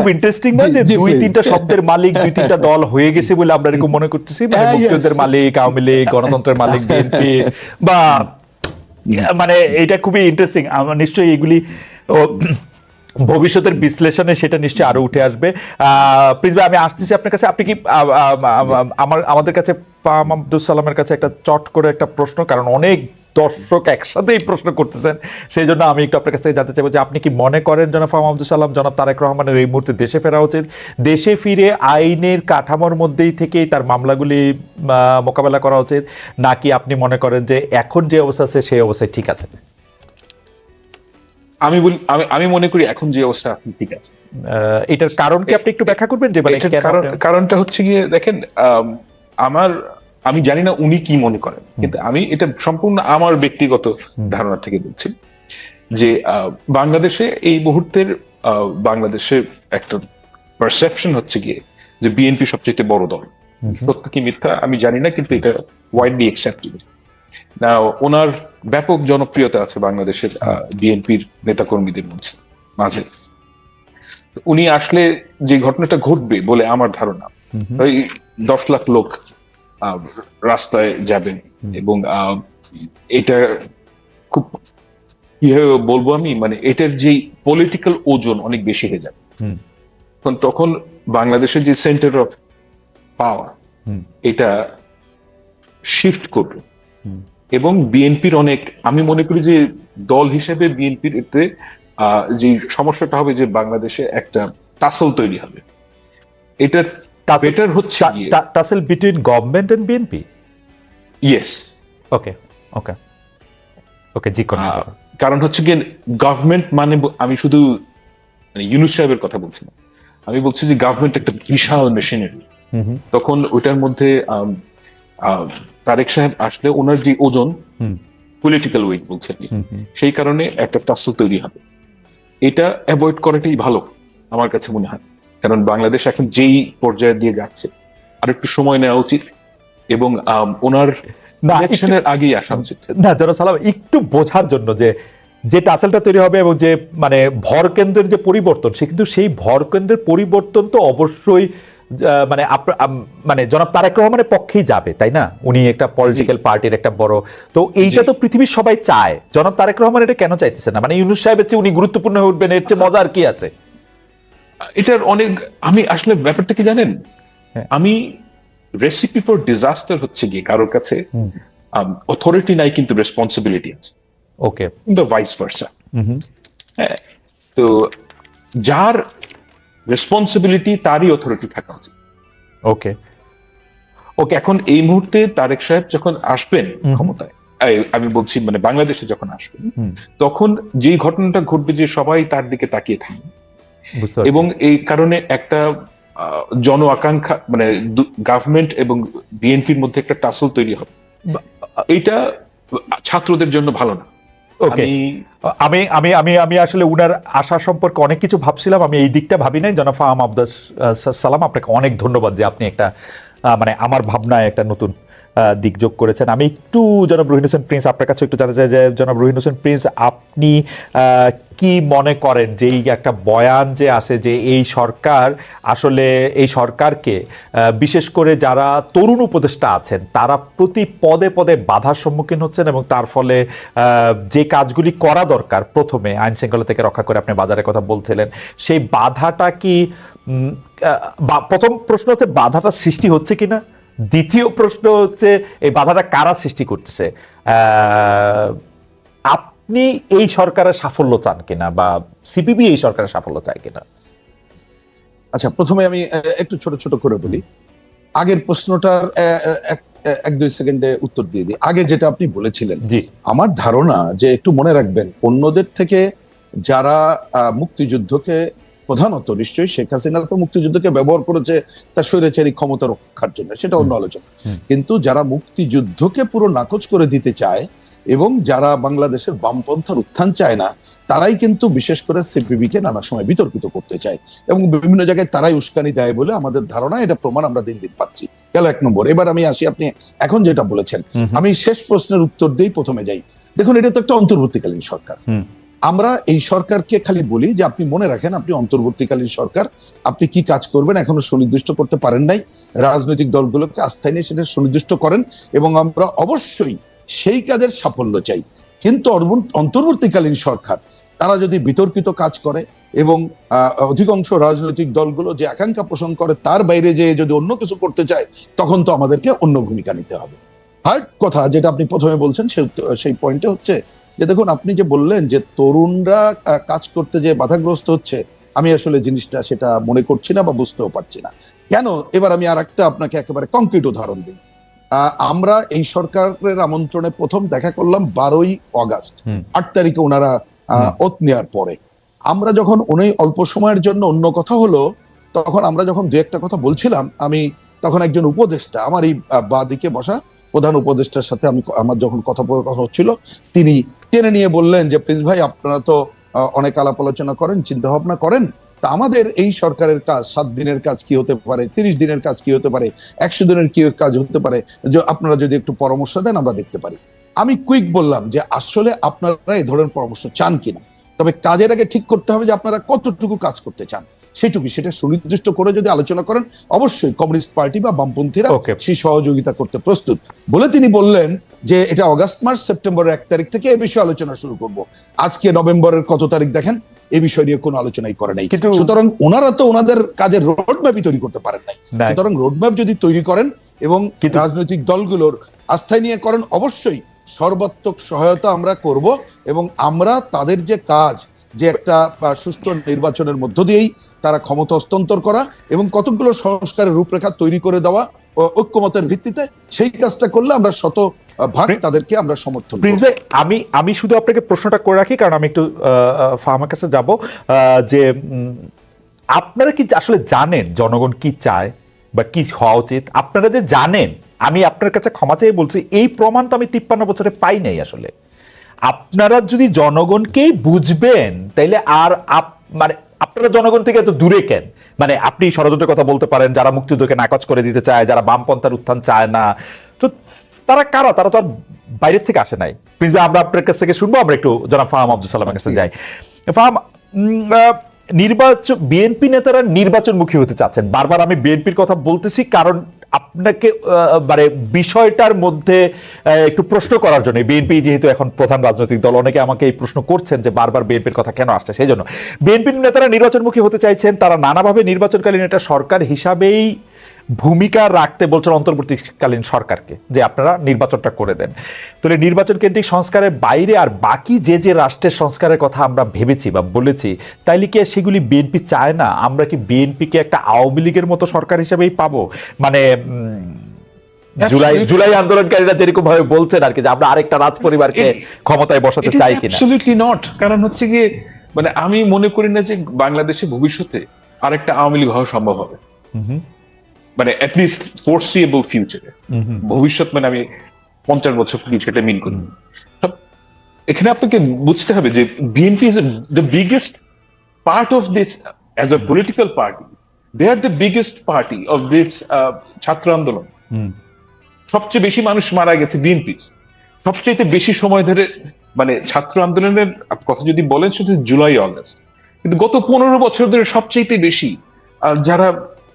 খুব ইন্টারেস্টিং না যে দুই তিনটা শব্দের মালিক দুই তিনটা দল হয়ে গেছে বলে আমরা এরকম মনে করতেছি, মানে মুক্তিযুদ্ধের মালিক আওয়ামী লীগ, গণতন্ত্রের মালিক বিএনপি, বা মানে এটা খুবই ইন্টারেস্টিং। আমরা নিশ্চয়ই এগুলি ভবিষ্যতের বিশ্লেষণে সেটা নিশ্চয়ই আরো উঠে আসবে। প্লিজ ভাই, আমি আসতেছি আপনার কাছে। আপনি কি আমাদের কাছে ফাহাম আব্দুল সালামের কাছে একটা চট করে একটা প্রশ্ন, কারণ অনেক দর্শক একসাথে এই প্রশ্ন করতেছেন, সেই জন্য আমি একটু আপনার কাছ থেকে জানতে চাইবো যে আপনি কি মনে করেন জনাব ফাহাম আব্দুল সালাম, জনাব তারেক রহমানের এই মুহূর্তে দেশে ফেরা উচিত, দেশে ফিরে আইনের কাঠামোর মধ্যেই থেকেই তার মামলাগুলি মোকাবেলা করা উচিত, নাকি আপনি মনে করেন যে এখন যে অবস্থা আছে সেই অবস্থায় ঠিক আছে? আমি মনে করি এখন যে অবস্থা আছে ঠিক আছে। এটার কারণ কি আপনি একটু ব্যাখ্যা করবেন? যে কারণটা হচ্ছে গিয়ে দেখেন, আমি জানি না উনি কি মনে করেন, কিন্তু আমি এটা সম্পূর্ণ আমার ব্যক্তিগত ধারণা থেকে বলছি যে বাংলাদেশে এই মুহূর্তের বাংলাদেশের একটা পারসেপশন হচ্ছে গিয়ে যে বিএনপি সবচেয়ে বড় দল। সত্য কি মিথ্যা আমি জানি না, কিন্তু এটা ওয়াইডলি অ্যাকসেপ্টেড। না, ওনার ব্যাপক জনপ্রিয়তা আছে বাংলাদেশের বিএনপির নেতাকর্মীদের মাঝে। উনি আসলে যে ঘটনাটা ঘটবে বলে আমার ধারণা, ওই 10 লাখ লোক রাস্তায় যাবেন, এবং এটা খুব কিভাবে বলবো আমি, মানে এটার যে পলিটিক্যাল ওজন অনেক বেশি হয়ে যাবে। তখন বাংলাদেশের যে সেন্টার অফ পাওয়ার এটা শিফট করবে, এবং বিএনপির অনেক, আমি মনে করি যে দল হিসেবে বিএনপির এতে যে সমস্যাটা হবে যে বাংলাদেশে একটা টাসল তৈরি হবে। এটা বেটার হচ্ছে tussle between government and BNP. Yes, okay okay okay, জি। কারণ হচ্ছে গিয়ে গভর্নমেন্ট মানে আমি শুধু ইউনূস সাহেবের কথা বলছি না, আমি বলছি যে গভর্নমেন্ট একটা বিশাল মেশিনারি। তখন ওইটার মধ্যে তারেক সাহেব আসলে ওনার যে ওজন, পলিটিক্যাল ওয়েট বলছে, সেই কারণে একটা টাসল তৈরি হবে। এটা অ্যাভয়েড করাটাই ভালো আমার কাছে মনে হয়, কারণ বাংলাদেশ এখন যেই পর্যায়ে দিয়ে যাচ্ছে আর একটু সময় নেওয়া উচিত, এবং ওনার ইলেকশনের আগেই আসা উচিত। না জনাব সালাম, একটু বোঝার জন্য যে টাসেলটা তৈরি হবে এবং যে মানে ভর কেন্দ্রের যে পরিবর্তন, সে কিন্তু সেই ভর কেন্দ্রের পরিবর্তন তো অবশ্যই মানে মানে জনাব তারেক রহমানের পক্ষেই যাবে, তাই না? উনি একটা পলিটিক্যাল পার্টির একটা বড়, তো এইটা তো পৃথিবীর সবাই চায়। জনাব তারেক রহমান এটা কেন চাইতেছে না? মানে ইউনূস সাহেবের চেয়ে উনি গুরুত্বপূর্ণ হয়ে উঠবেন, এর চেয়ে মজার কি আছে? এটার অনেক, আমি আসলে ব্যাপারটা কি জানেন, আমি রেসিপি ফর ডিজাস্টার হচ্ছে গিয়ে কারোর কাছে অথরিটি নাই কিন্তু রেসপন্সিবিলিটি আছে। ওকে, কিন্তু ভাইস ভার্সা। হ্যাঁ, তো যার রেসপন্সিবিলিটি তারই অথরিটি থাকা উচিত। ওকে ওকে, এখন এই মুহূর্তে তারেক সাহেব যখন আসবেন ক্ষমতায়, আমি বলছি মানে বাংলাদেশে যখন আসবেন, তখন যে ঘটনাটা ঘটবে যে সবাই তার দিকে তাকিয়ে থাকবে, এবং এই কারণে একটা জন আকাঙ্ক্ষা, মানে গভর্নমেন্ট এবং বিএনপির মধ্যে একটা টাসল তৈরি হবে। এইটা ছাত্রদের জন্য ভালো না। ওকে, আমি আমি আমি আমি আসলে উনার আশা সম্পর্কে অনেক কিছু ভাবছিলাম, আমি এই দিকটা ভাবি নাই। জনাব ফাহাম আব্দুল সালাম, আপনাকে অনেক ধন্যবাদ যে আপনি একটা মানে আমার ভাবনায় একটা নতুন দিক যোগ করেছেন। আমি একটু জনাব রুহিন হোসেন প্রিন্স আপনার কাছে একটু জানতে চাই যে জনাব রুহিন হোসেন প্রিন্স, আপনি কি মনে করেন যে এই একটা বয়ান যে আসে যে এই সরকার আসলে, এই সরকারকে বিশেষ করে যারা তরুণ উপদেষ্টা আছেন তারা প্রতি পদে পদে বাধার সম্মুখীন হচ্ছেন, এবং তার ফলে যে কাজগুলি করা দরকার প্রথমে আইন শৃঙ্খলা থেকে রক্ষা করে, আপনি বাজারের কথা বলছিলেন, সেই বাধাটা কি, প্রথম প্রশ্ন হচ্ছে বাধাটা সৃষ্টি হচ্ছে কিনা, দ্বিতীয় প্রশ্ন হচ্ছে এই বাধাটা কারা সৃষ্টি করতেছে, আপনি এই সরকারের সাফল্য চান কিনা, বা সিপিবি এই সরকারের সাফল্য চায় কিনা? আচ্ছা, প্রথমে আমি একটু ছোট ছোট করে বলি, আগের প্রশ্নটার 1-2 সেকেন্ডে উত্তর দিয়ে দিই। আগে যেটা আপনি বলেছিলেন, আমার ধারণা যে একটু মনে রাখবেন, অন্যদের থেকে যারা মুক্তিযুদ্ধকে, প্রধানত নিশ্চয়ই শেখ হাসিনা তো মুক্তিযুদ্ধকে ব্যবহার করেছে তার স্বৈরাচারী ক্ষমতা রক্ষার জন্য, সেটা অন্য আলোচনা, কিন্তু যারা মুক্তিযুদ্ধকে পুরো নাকচ করে দিতে চায় এবং যারা বাংলাদেশের বামপন্থার উত্থান চায় না, তারাই কিন্তু বিশেষ করে সিপিবি কে নানা সময় বিতর্কিত করতে চায়, এবং বিভিন্ন জায়গায় তারাই উস্কানি দেয় বলে আমাদের ধারণা। এটা প্রমাণ আমরা দিন দিন পাচ্ছি। গেল 1 নম্বর। এবার আমি আসি, আপনি এখন যেটা বলেছেন, আমি শেষ প্রশ্নের উত্তর দিয়েই প্রথমে যাই। দেখুন, এটা তো একটা অন্তর্বর্তীকালীন সরকার, আমরা এই সরকারকে খালি বলি যে আপনি মনে রাখেন আপনি অন্তর্বর্তীকালীন সরকার, আপনি কি কাজ করবেন এখনো সুনির্দিষ্ট করতে পারেন নাই, রাজনৈতিক দলগুলোকে আস্থায় নিয়ে সেটা সুনির্দিষ্ট করেন এবং আমরা অবশ্যই সেই কাজের সাফল্য চাই। কিন্তু অন্তর্বর্তীকালীন সরকার তারা যদি বিতর্কিত কাজ করে এবং অধিকাংশ রাজনৈতিক দলগুলো যে আকাঙ্ক্ষা পোষণ করে তার বাইরে যে যদি অন্য কিছু করতে চায়, তখন তো আমাদেরকে অন্য ভূমিকা নিতে হবে। থার্ড কথা যেটা আপনি প্রথমে বলছেন সেই পয়েন্টে হচ্ছে যে দেখুন, আপনি যে বললেন যে তরুণরা কাজ করতে যে বাধাগ্রস্ত হচ্ছে, আমি আসলে জিনিসটা সেটা মনে করছি না বা বুঝতেও পারছি না কেন। এবার আমি আর একটা আপনাকে একেবারে কংক্রিট উদাহরণ দিই। আমরা এই সরকারের আমন্ত্রণে প্রথম দেখা করলাম 12ই অগাস্ট, 8 তারিখে ওনারা ওত নেওয়ার পরে। আমরা যখন উনি অল্প সময়ের জন্য অন্য কথা হলো, তখন আমরা যখন দু একটা কথা বলছিলাম, আমি তখন একজন উপদেষ্টা, আমার এই বাঁ দিকে বসা প্রধান উপদেষ্টার সাথে আমার যখন কথোপকথন হচ্ছিল, তিনি টেনে নিয়ে বললেন যে প্রিন্স ভাই, আপনারা তো অনেক আলাপ আলোচনা করেন, চিন্তা ভাবনা করেন, তা আমাদের এই সরকারের কাজ 7 দিনের কাজ কি হতে পারে, 30 দিনের কাজ কি হতে পারে, 100 দিনের কি কাজ হতে পারে, যে আপনারা যদি একটু পরামর্শ দেন আমরা দেখতে পারি। আমি কুইক বললাম যে আসলে আপনারা এই ধরনের পরামর্শ চান কিনা, তবে কাজের আগে ঠিক করতে হবে যে আপনারা কতটুকু কাজ করতে চান, সেটা সুনির্দিষ্ট করে যদি আলোচনা করেন, অবশ্যই কমিউনিস্ট পার্টি বা বামপন্থীরা সেই সহযোগিতা করতে প্রস্তুত বলে তিনি বললেন যে এটা অগাস্ট মাস সেপ্টেম্বরের 1 তারিখ থেকে এই বিষয়ে আলোচনা শুরু করব। আজকে নভেম্বরের কত তারিখ দেখেন, এই বিষয় নিয়ে কোনো আলোচনাই করে নাই। সুতরাং ওনারা তো ওনাদের কাজের রোডম্যাপই তৈরি করতে পারেন নাই। সুতরাং রোডম্যাপ যদি তৈরি করেন এবং রাজনৈতিক দলগুলোর আস্থায় নিয়ে করেন, অবশ্যই সর্বাত্মক সহায়তা আমরা করব এবং আমরা তাদের যে কাজ, যে একটা সুষ্ঠু নির্বাচনের মধ্য দিয়েই তারা ক্ষমতা হস্তান্তর করা এবং কতগুলো সংস্কারের রূপরেখা তৈরি করে দেওয়া ঐক্যমতের ভিত্তিতে, সেই কাজটা করলে আমরা ভাগ তাদেরকে আমরা সমর্থন প্রিন্স ভাই, আমি শুধু আপনাকে প্রশ্নটা করে রাখি, কারণ আমি একটু ফাহামের কাছে যাব, যে আপনারা কি আসলে জানেন জনগণ কি চায় বা কি হওয়া উচিত? আপনারা যে জানেন, আমি আপনার কাছে ক্ষমা চেয়ে বলছি, এই প্রমাণ তো আমি 53 বছরে পাই নাই আসলে। আপনারা যদি জনগণকেই বুঝবেন, তাইলে আর মানে আপনারা জনগণ থেকে এত দূরে কেন? মানে আপনি ষড়যন্ত্রের কথা বলতে পারেন, যারা মুক্তিযুদ্ধকে নাকচ করে দিতে চায়, যারা বামপন্থার উত্থান চায় না, তো তারা কারা? তারা তো আর বাইরের থেকে আসে নাই। প্লিজ ভাই, আমরা আপনার কাছ থেকে শুনবো। আমরা একটু জনাব ফাহাম আব্দুল সালামের কাছে যাই। ফাহাম, বিএনপি নেতারা নির্বাচনমুখী হতে চাচ্ছেন। বারবার আমি বিএনপির কথা বলতেছি কারণ আপনাকে মানে বিষয়টার মধ্যে একটু প্রশ্ন করার জন্য। বিএনপি যেহেতু এখন প্রধান রাজনৈতিক দল, অনেকে আমাকে এই প্রশ্ন করছেন যে বারবার বিএনপির কথা কেন আসছে। সেই জন্য বিএনপির নেতারা নির্বাচনমুখী হতে চাইছেন। তারা নানাভাবে নির্বাচনকালীন একটা সরকার হিসাবেই ভূমিকা রাখতে বলছেন অন্তর্বর্তীকালীন সরকারকে, যে আপনারা নির্বাচনটা করে দেন। তাহলে নির্বাচন কেন্দ্রিক সংস্কারের বাইরে আর বাকি যে রাষ্ট্রের সংস্কারের কথা আমরা ভেবেছি বা বলেছি, তাইলে কি সেগুলি বিএনপি চায় না? আমরা কি বিএনপিকে একটা আওয়ামী লীগের মতো সরকার হিসেবেই পাবো? মানে জুলাই আন্দোলনকারীরা যেরকম ভাবে বলছেন আর কি, যে আমরা আরেকটা রাজ পরিবারকে ক্ষমতায় বসাতে চাই কিনা। Absolutely not. কারণ হচ্ছে গিয়ে, মানে আমি মনে করি না যে বাংলাদেশে ভবিষ্যতে আরেকটা আওয়ামী লীগ হওয়া সম্ভব হবে, মানে অ্যাটলিস্ট ফোরসিয়েবল ফিউচারে। ভবিষ্যৎ মানে আমি 50 বছর সেটা মিন করি। এখানে আপনাকে বুঝতে হবে যে BNP is the biggest part of this as a political party. They are the biggest party of this ছাত্র আন্দোলন। সবচেয়ে বেশি মানুষ মারা গেছে বিএনপি, সবচেয়ে বেশি সময় ধরে, মানে ছাত্র আন্দোলনের কথা যদি বলেন শুধু জুলাই আগস্ট, কিন্তু গত 15 বছর ধরে সবচেয়ে বেশি যারা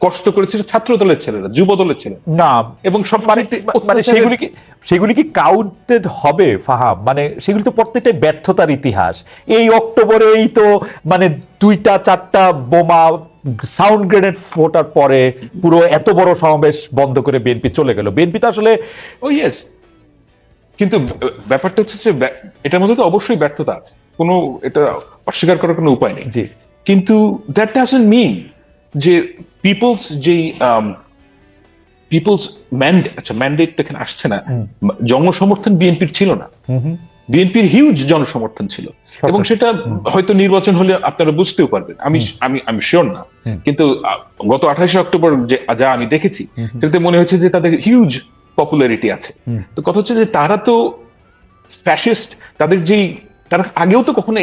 কষ্ট করেছিল ছাত্র দলের ছেলেরা, যুব দলের ছেলেরা না। এবং সব মানে সেগুলি কি কাউন্টেড হবে ফাহাম? মানে সেগুলি তো প্রত্যেকটাই ব্যর্থতার ইতিহাস। এই অক্টোবরেই তো মানে 2-4টা বোমা সাউন্ড গ্রেনেড ফোটার পরে পুরো এত বড় সমাবেশ বন্ধ করে বিএনপি চলে গেল। বিএনপি তো আসলে কিন্তু ব্যাপারটা হচ্ছে যে এটার মধ্যে তো অবশ্যই ব্যর্থতা আছে, কোনো এটা অস্বীকার করার কোনো উপায় নেই। কিন্তু দ্যাট ডাজন্ট মিন যে পিপলস ম্যান্ডেট এখানে আসছে না। জনসমর্থন বিএনপির ছিল না, বিএনপির হিউজ জনসমর্থন ছিল, এবং সেটা হয়তো নির্বাচন হলে আপনারা বুঝতেও পারবেন। আমি শিওর না, কিন্তু গত 28 অক্টোবর যা আমি দেখেছি, সেটাতে মনে হচ্ছে যে তাদের হিউজ পপুলারিটি আছে। তো কথা হচ্ছে যে তারা তো ফ্যাসিস্ট, তারা আগেও তো কখনো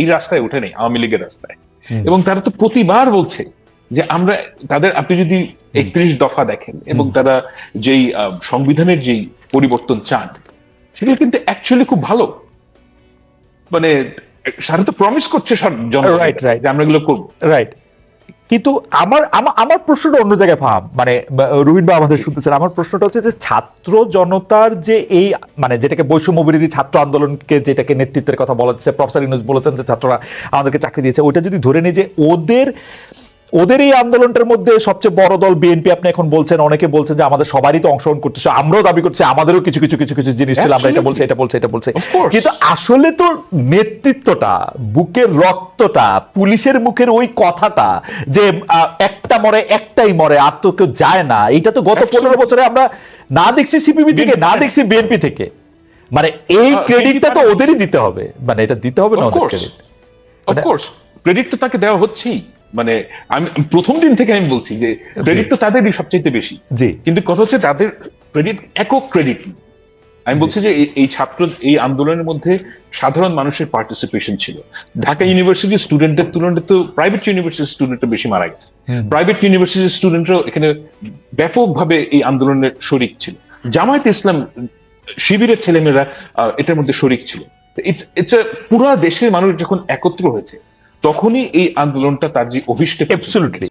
এই রাস্তায় ওঠে নেই, আওয়ামী লীগের রাস্তায়, এবং তারা তো প্রতিবার বলছে যে আমরা তাদের, আপনি যদি 31 দফা দেখেন এবং তারা যেই সংবিধানের যেই পরিবর্তন চান, সেগুলো কিন্তু অ্যাকচুয়ালি খুব ভালো। মানে সারা তো প্রমিস করছে Right, right. যে আমরা এগুলো করবো। রাইট, কিন্তু আমার প্রশ্নটা অন্য জায়গায় ফাহাম, মানে রুবিন বা আমাদের শুনতেছেন, আমার প্রশ্নটা হচ্ছে যে ছাত্র জনতার যে এই মানে যেটাকে বৈষম্য বিরোধী ছাত্র আন্দোলনকে যেটাকে নেতৃত্বের কথা বলা হচ্ছে, প্রফেসর ইউনূস বলেছেন যে ছাত্ররা আমাদেরকে চাকরি দিয়েছে, ওইটা যদি ধরে নিই যে ওদের এই আন্দোলনটার মধ্যে সবচেয়ে বড় দল বিএনপি, আপনি এখন বলছেন, অনেকে বলছেন যে আমাদের সবারই তো অংশগ্রহণ করতেছে, আমরাও দাবি করছি আমাদেরও কিছু কিছু কিছু কিছু জিনিস ছিল, আমরা এটা বলছি এটা বলছি এটা বলছি, Of course. কিন্তু আসলে তো নেতৃত্বটা, বুকের রক্তটা, পুলিশের মুখের ওই কথাটা যে একটা মরে একটাই মরে আর তো কেউ যায় না, এটা তো গত 15 বছরে আমরা না দেখছি সিপিবি থেকে, না দেখছি বিএনপি থেকে, মানে এই ক্রেডিটটা তো ওদেরই দিতে হবে, মানে এটা দিতে হবে না ওদের ক্রেডিট। অফকোর্স ক্রেডিট তো তাকে দেওয়া হচ্ছেই, মানে আমি প্রথম দিন থেকে আমি বলছি যে ক্রেডিট তো তাদেরই সবচেয়ে বেশি, জি, কিন্তু কথা হচ্ছে তাদের ক্রেডিট একক ক্রেডিট। আমি বলছি যে এই আন্দোলনের মধ্যে সাধারণ মানুষের পার্টিসিপেশন ছিল। ঢাকা ইউনিভার্সিটির স্টুডেন্টের তুলনায় তো প্রাইভেট ইউনিভার্সিটির স্টুডেন্টরা বেশি মারা গেছে। প্রাইভেট ইউনিভার্সিটির স্টুডেন্টরাও এখানে ব্যাপকভাবে এই আন্দোলনের শরিক ছিল। জামায়াতে ইসলাম শিবিরের ছেলেমেয়েরা এটার মধ্যে শরিক ছিল। ইটস পুরো দেশের মানুষ যখন একত্র হয়েছে তখনই এই আন্দোলনটা তার যে অভিষ্টে অ্যাবসলিউটলি